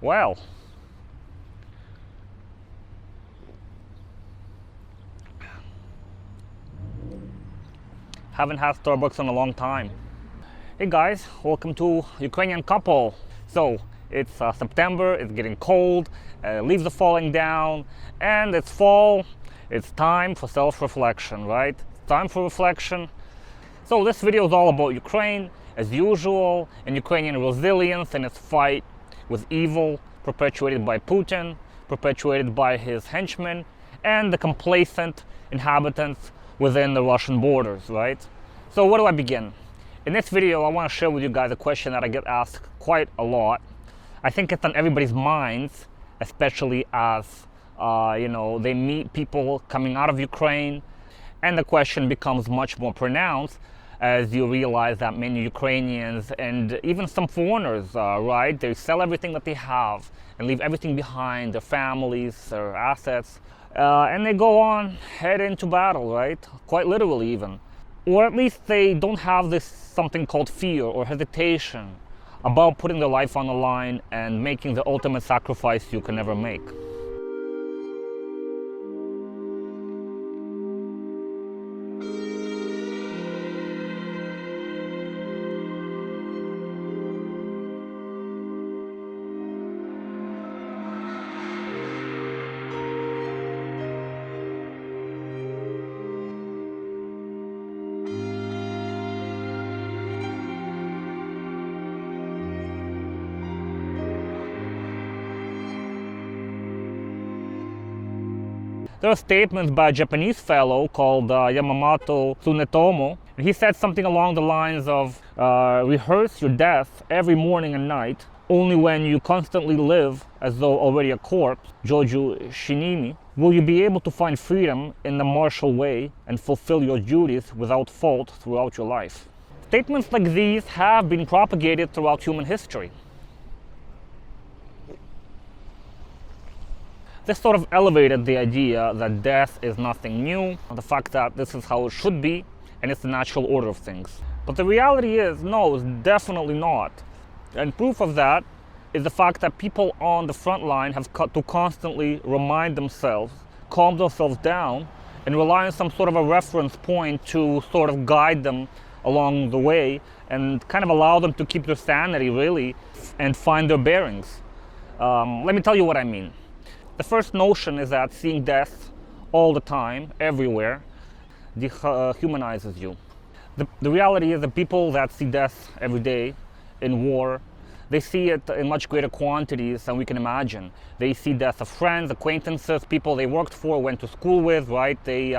Well, haven't had Starbucks in a long time. Hey guys, welcome to Ukrainian couple. So it's September, it's getting cold, leaves are falling down, and it's fall. It's time for self-reflection, right? Time for reflection. So this video is all about Ukraine, as usual, and Ukrainian resilience in its fight with evil perpetuated by Putin, perpetuated by his henchmen, and the complacent inhabitants within the Russian borders, right? So where do I begin? In this video, I want to share with you guys a question that I get asked quite a lot. I think it's on everybody's minds, especially as they meet people coming out of Ukraine, and the question becomes much more pronounced as you realize that many Ukrainians and even some foreigners, right, they sell everything that they have and leave everything behind, their families, their assets, and they go on, head into battle, right, quite literally even. Or at least they don't have this something called fear or hesitation about putting their life on the line and making the ultimate sacrifice you can ever make. There are statements by a Japanese fellow called Yamamoto Tsunetomo. He said something along the lines of, rehearse your death every morning and night. Only when you constantly live as though already a corpse, Joju Shinimi, will you be able to find freedom in the martial way and fulfill your duties without fault throughout your life. Statements like these have been propagated throughout human history. This sort of elevated the idea that death is nothing new, the fact that this is how it should be, and it's the natural order of things. But the reality is, no, it's definitely not. And proof of that is the fact that people on the front line have got to constantly remind themselves, calm themselves down, and rely on some sort of a reference point to sort of guide them along the way and kind of allow them to keep their sanity, really, and find their bearings. Let me tell you what I mean. The first notion is that seeing death all the time, everywhere, dehumanizes you. The reality is that people that see death every day in war, they see it in much greater quantities than we can imagine. They see death of friends, acquaintances, people they worked for, went to school with, right? They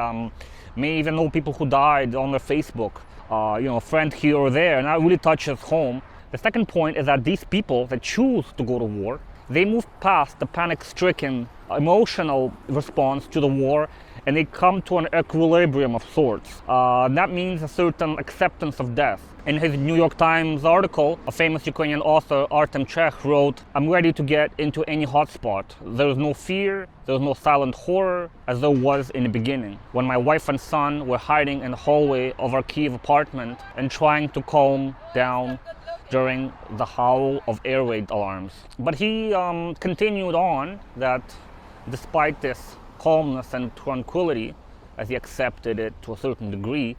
may even know people who died on their Facebook, a friend here or there, and that really touches home. The second point is that these people that choose to go to war, they move past the panic-stricken emotional response to the war, and they come to an equilibrium of sorts. That means a certain acceptance of death. In his New York Times article, a famous Ukrainian author, Artem Chekh, wrote, "I'm ready to get into any hotspot. There's no fear, there's no silent horror, as there was in the beginning, when my wife and son were hiding in the hallway of our Kyiv apartment and trying to calm down during the howl of air raid alarms." But he continued on that despite this calmness and tranquility, as he accepted it to a certain degree,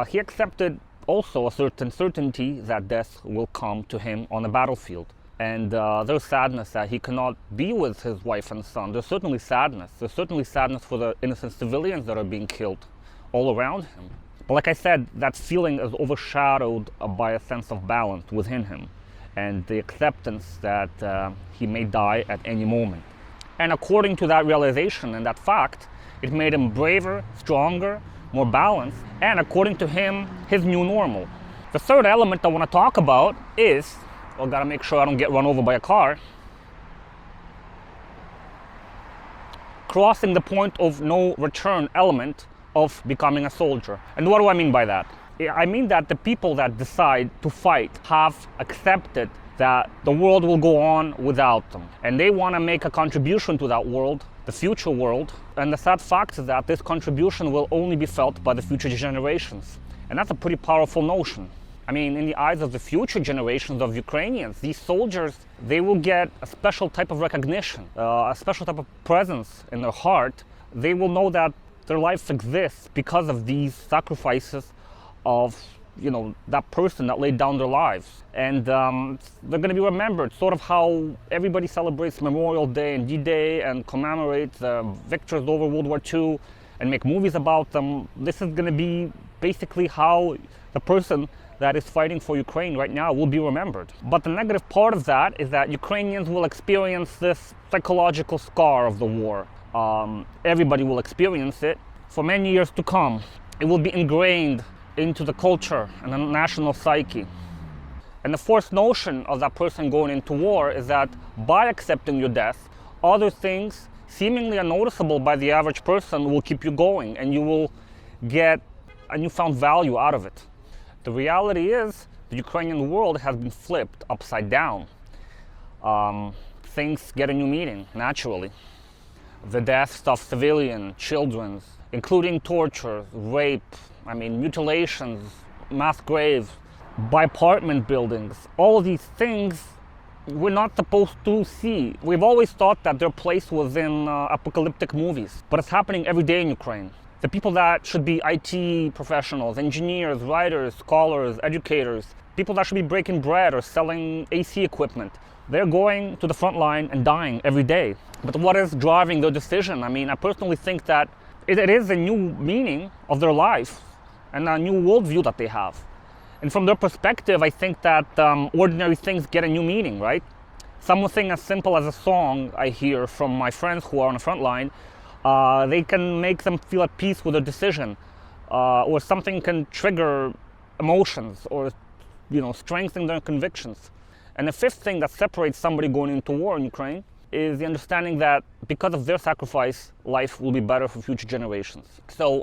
he accepted also a certain certainty that death will come to him on the battlefield. And there's sadness that he cannot be with his wife and son. There's certainly sadness. There's certainly sadness for the innocent civilians that are being killed all around him. But like I said, that feeling is overshadowed by a sense of balance within him and the acceptance that he may die at any moment. And according to that realization and that fact, it made him braver, stronger, more balanced, and according to him, his new normal. The third element I want to talk about is, well, gotta make sure I don't get run over by a car, crossing the point of no return element of becoming a soldier. And what do I mean by that? I mean that the people that decide to fight have accepted that the world will go on without them. And they want to make a contribution to that world, the future world. And the sad fact is that this contribution will only be felt by the future generations. And that's a pretty powerful notion. I mean, in the eyes of the future generations of Ukrainians, these soldiers, they will get a special type of recognition, a special type of presence in their heart. They will know that their life exists because of these sacrifices of, that person that laid down their lives. And they're going to be remembered, sort of how everybody celebrates Memorial Day and D-Day and commemorates the victories over World War II and make movies about them. This is going to be basically how the person that is fighting for Ukraine right now will be remembered. But the negative part of that is that Ukrainians will experience this psychological scar of the war. Everybody will experience it for many years to come. It will be ingrained into the culture and the national psyche. And the first notion of that person going into war is that by accepting your death, other things seemingly unnoticeable by the average person will keep you going, and you will get a newfound value out of it. The reality is the Ukrainian world has been flipped upside down. Things get a new meaning, naturally. The deaths of civilian children, including torture, rape, mutilations, mass graves, by apartment buildings, all these things we're not supposed to see. We've always thought that their place was in apocalyptic movies, but it's happening every day in Ukraine. The people that should be IT professionals, engineers, writers, scholars, educators, people that should be breaking bread or selling AC equipment, they're going to the front line and dying every day. But what is driving their decision? I personally think that it is a new meaning of their life and a new worldview that they have. And from their perspective, I think that ordinary things get a new meaning, right? Something as simple as a song I hear from my friends who are on the front line, they can make them feel at peace with their decision, or something can trigger emotions or, strengthen their convictions. And the fifth thing that separates somebody going into war in Ukraine is the understanding that because of their sacrifice, life will be better for future generations.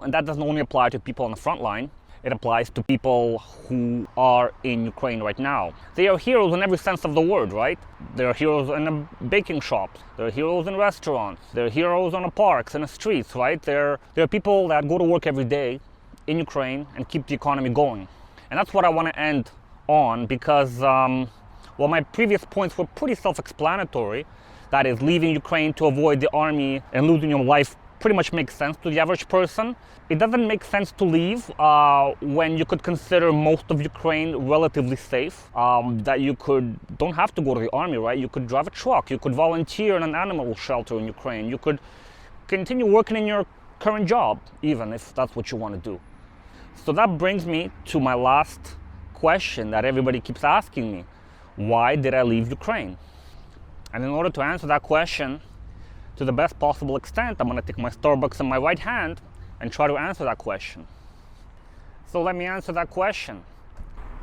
And that doesn't only apply to people on the front line, it applies to people who are in Ukraine right now. They are heroes in every sense of the word, right? They're heroes in the baking shops, they're heroes in restaurants, they're heroes on the parks and the streets, right? They're people that go to work every day in Ukraine and keep the economy going. And that's what I want to end on, because my previous points were pretty self-explanatory. That is, leaving Ukraine to avoid the army and losing your life pretty much makes sense to the average person. It doesn't make sense to leave when you could consider most of Ukraine relatively safe, that you don't have to go to the army, right? You could drive a truck, you could volunteer in an animal shelter in Ukraine, you could continue working in your current job, even if that's what you want to do. So that brings me to my last question that everybody keeps asking me. Why did I leave Ukraine? And in order to answer that question to the best possible extent, I'm going to take my Starbucks in my right hand and try to answer that question. So let me answer that question.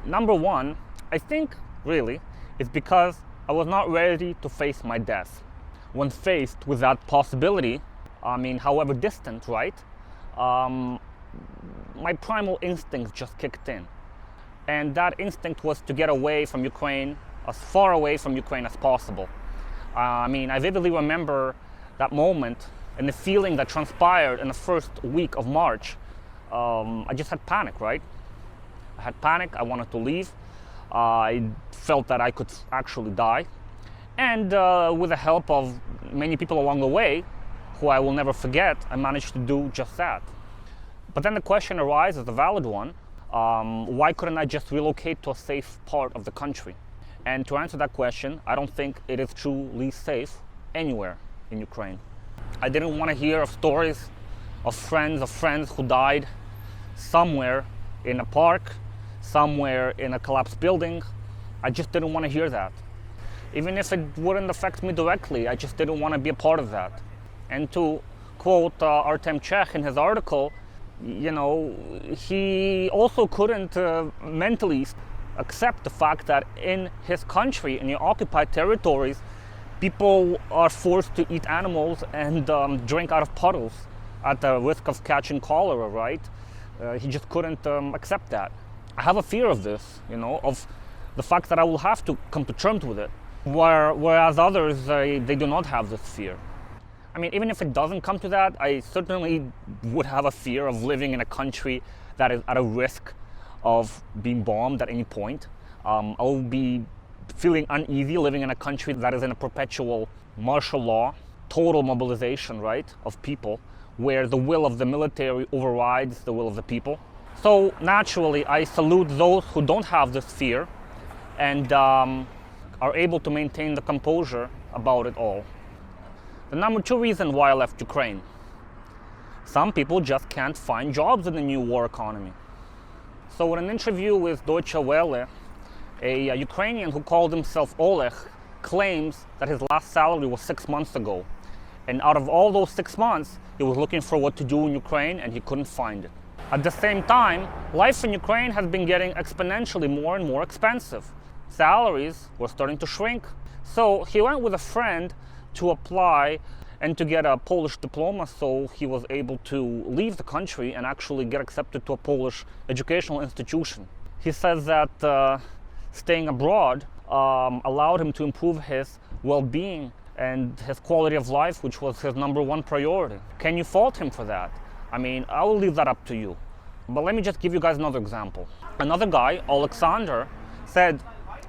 Number one, I think really it's because I was not ready to face my death. When faced with that possibility, however distant, right? My primal instinct just kicked in. And that instinct was to get away from Ukraine, as far away from Ukraine as possible. I vividly remember that moment and the feeling that transpired in the first week of March. I just had panic, right? I had panic, I wanted to leave. I felt that I could actually die. And with the help of many people along the way, who I will never forget, I managed to do just that. But then the question arises, a valid one, why couldn't I just relocate to a safe part of the country? And to answer that question, I don't think it is truly safe anywhere in Ukraine. I didn't want to hear of stories of friends who died somewhere in a park, somewhere in a collapsed building. I just didn't want to hear that. Even if it wouldn't affect me directly, I just didn't want to be a part of that. And to quote Artem Chekh in his article, he also couldn't mentally accept the fact that in his country, in the occupied territories, people are forced to eat animals and drink out of puddles at the risk of catching cholera, right? He just couldn't accept that. I have a fear of this, of the fact that I will have to come to terms with it, whereas others, they do not have this fear. Even if it doesn't come to that, I certainly would have a fear of living in a country that is at a risk of being bombed at any point. I'll be feeling uneasy living in a country that is in a perpetual martial law, total mobilization, right, of people, where the will of the military overrides the will of the people. So naturally, I salute those who don't have this fear and are able to maintain the composure about it all. The number 2 reason why I left Ukraine: some people just can't find jobs in the new war economy. So in an interview with Deutsche Welle, a Ukrainian who called himself Oleg claims that his last salary was 6 months ago. And out of all those 6 months, he was looking for what to do in Ukraine and he couldn't find it. At the same time, life in Ukraine has been getting exponentially more and more expensive. Salaries were starting to shrink. So he went with a friend to apply and to get a Polish diploma, so he was able to leave the country and actually get accepted to a Polish educational institution. He says that staying abroad allowed him to improve his well-being and his quality of life, which was his number 1 priority. Can you fault him for that? I mean, I will leave that up to you. But let me just give you guys another example. Another guy, Alexander, said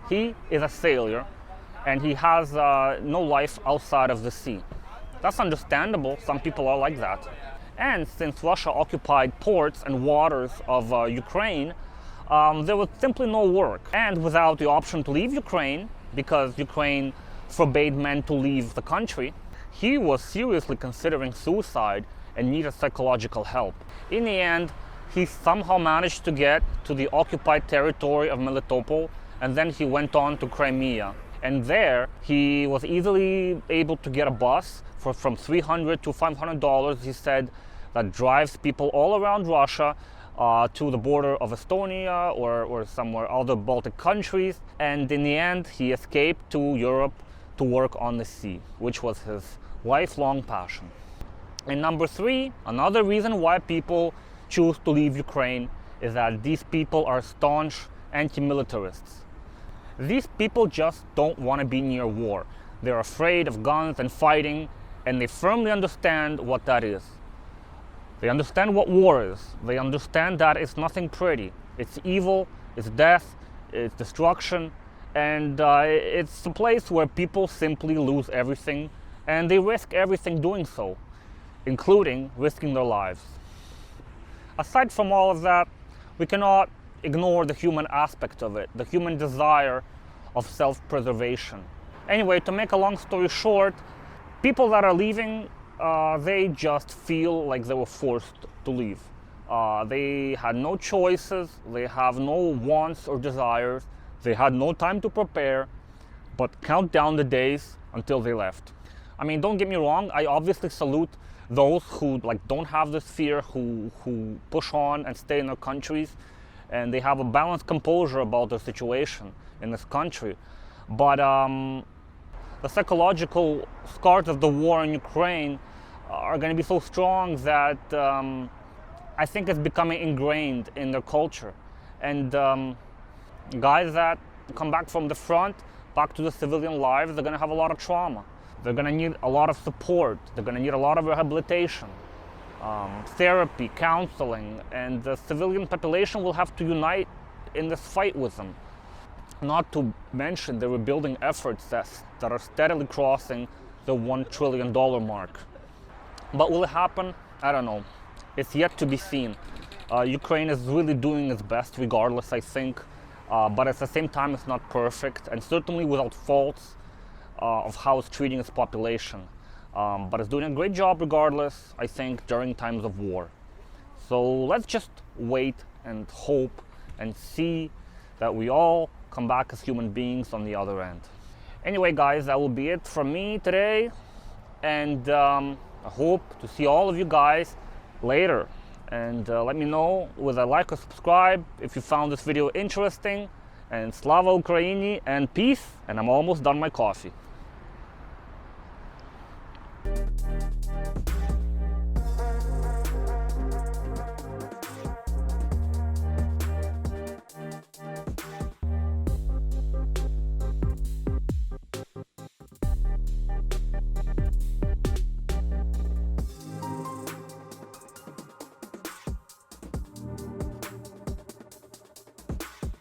he is a sailor and he has no life outside of the sea. That's understandable. Some people are like that. And since Russia occupied ports and waters of Ukraine, there was simply no work. And without the option to leave Ukraine, because Ukraine forbade men to leave the country, he was seriously considering suicide and needed psychological help. In the end, he somehow managed to get to the occupied territory of Melitopol, and then he went on to Crimea. And there, he was easily able to get a bus for from $300 to $500, he said, that drives people all around Russia to the border of Estonia or somewhere other Baltic countries. And in the end, he escaped to Europe to work on the sea, which was his lifelong passion. And number 3, another reason why people choose to leave Ukraine is that these people are staunch anti-militarists. These people just don't want to be near war. They're afraid of guns and fighting, and they firmly understand what that is. They understand what war is. They understand that it's nothing pretty. It's evil, it's death, it's destruction, and it's a place where people simply lose everything, and they risk everything doing so, including risking their lives. Aside from all of that, we cannot ignore the human aspect of it, the human desire of self-preservation. Anyway, to make a long story short, people that are leaving, they just feel like they were forced to leave. They had no choices, they have no wants or desires, they had no time to prepare, but count down the days until they left. I mean, don't get me wrong, I obviously salute those who don't have this fear, who push on and stay in their countries, and they have a balanced composure about their situation in this country. But the psychological scars of the war in Ukraine are going to be so strong that I think it's becoming ingrained in their culture. And guys that come back from the front, back to the civilian lives, they're going to have a lot of trauma. They're going to need a lot of support. They're going to need a lot of rehabilitation, therapy, counseling, and the civilian population will have to unite in this fight with them. Not to mention the rebuilding efforts that are steadily crossing the $1 trillion mark. But will it happen? I don't know. It's yet to be seen. Ukraine is really doing its best regardless, I think. But at the same time, it's not perfect, and certainly without faults of how it's treating its population. But it's doing a great job regardless, I think, during times of war. So let's just wait and hope and see that we all come back as human beings on the other end. Anyway, guys, that will be it from me today. And I hope to see all of you guys later. And let me know with a like or subscribe if you found this video interesting. And Slava Ukraini, and peace. And I'm almost done my coffee.